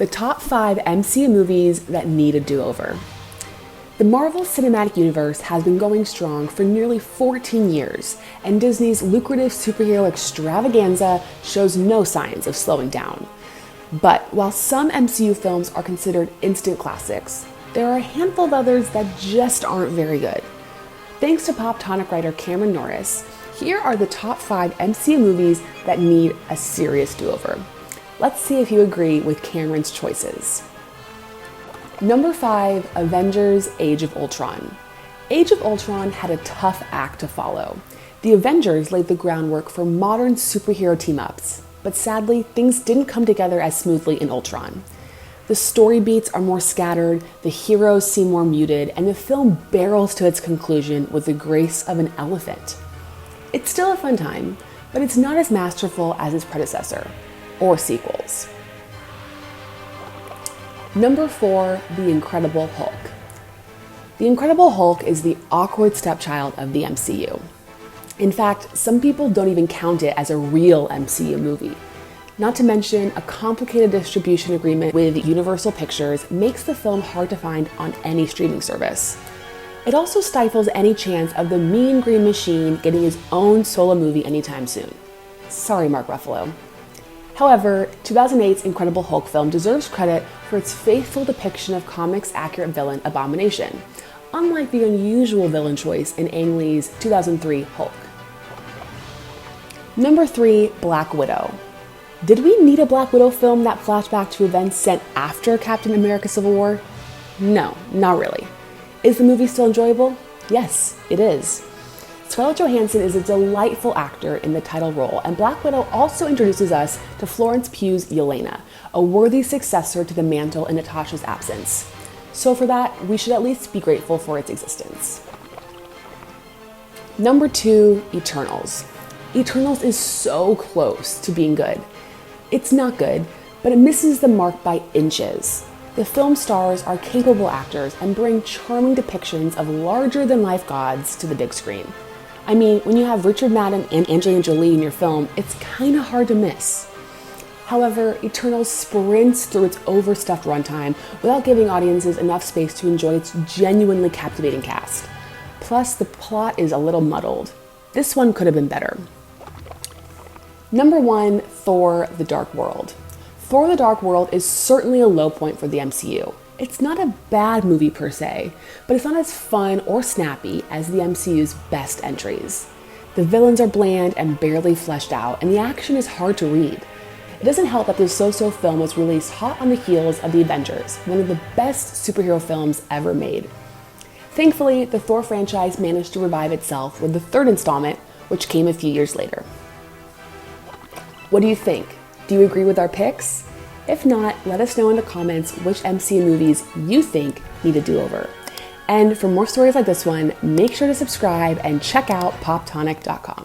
the top 5 MCU movies that need a do-over. The Marvel Cinematic Universe has been going strong for nearly 14 years, and Disney's lucrative superhero extravaganza shows no signs of slowing down. But while some MCU films are considered instant classics, there are a handful of others that just aren't very good. Thanks to Pop Tonic writer Cameron Norris, here are the top 5 MCU movies that need a serious do-over. Let's see if you agree with Cameron's choices. Number 5, Avengers: Age of Ultron. Age of Ultron had a tough act to follow. The Avengers laid the groundwork for modern superhero team-ups, but sadly, things didn't come together as smoothly in Ultron. The story beats are more scattered, the heroes seem more muted, and the film barrels to its conclusion with the grace of an elephant. It's still a fun time, but it's not as masterful as its predecessor, or sequels. Number 4, The Incredible Hulk. The Incredible Hulk is the awkward stepchild of the MCU. In fact, some people don't even count it as a real MCU movie. Not to mention, a complicated distribution agreement with Universal Pictures makes the film hard to find on any streaming service. It also stifles any chance of the Mean Green Machine getting his own solo movie anytime soon. Sorry, Mark Ruffalo. However, 2008's Incredible Hulk film deserves credit for its faithful depiction of comics-accurate villain Abomination, unlike the unusual villain choice in Ang Lee's 2003 Hulk. Number 3, Black Widow. Did we need a Black Widow film that flashed back to events set after Captain America Civil War? No, not really. Is the movie still enjoyable? Yes, it is. Scarlett Johansson is a delightful actor in the title role, and Black Widow also introduces us to Florence Pugh's Yelena, a worthy successor to the mantle in Natasha's absence. So for that, we should at least be grateful for its existence. Number 2, Eternals. Eternals is so close to being good. It's not good, but it misses the mark by inches. The film stars are capable actors and bring charming depictions of larger-than-life gods to the big screen. I mean, when you have Richard Madden and Angelina Jolie in your film, it's kinda hard to miss. However, Eternals sprints through its overstuffed runtime without giving audiences enough space to enjoy its genuinely captivating cast. Plus, the plot is a little muddled. This one could have been better. Number 1, Thor: The Dark World. Thor: The Dark World is certainly a low point for the MCU. It's not a bad movie per se, but it's not as fun or snappy as the MCU's best entries. The villains are bland and barely fleshed out, and the action is hard to read. It doesn't help that the so-so film was released hot on the heels of The Avengers, one of the best superhero films ever made. Thankfully, the Thor franchise managed to revive itself with the 3rd installment, which came a few years later. What do you think? Do you agree with our picks? If not, let us know in the comments which MCU movies you think need a do-over. And for more stories like this one, make sure to subscribe and check out poptonic.com.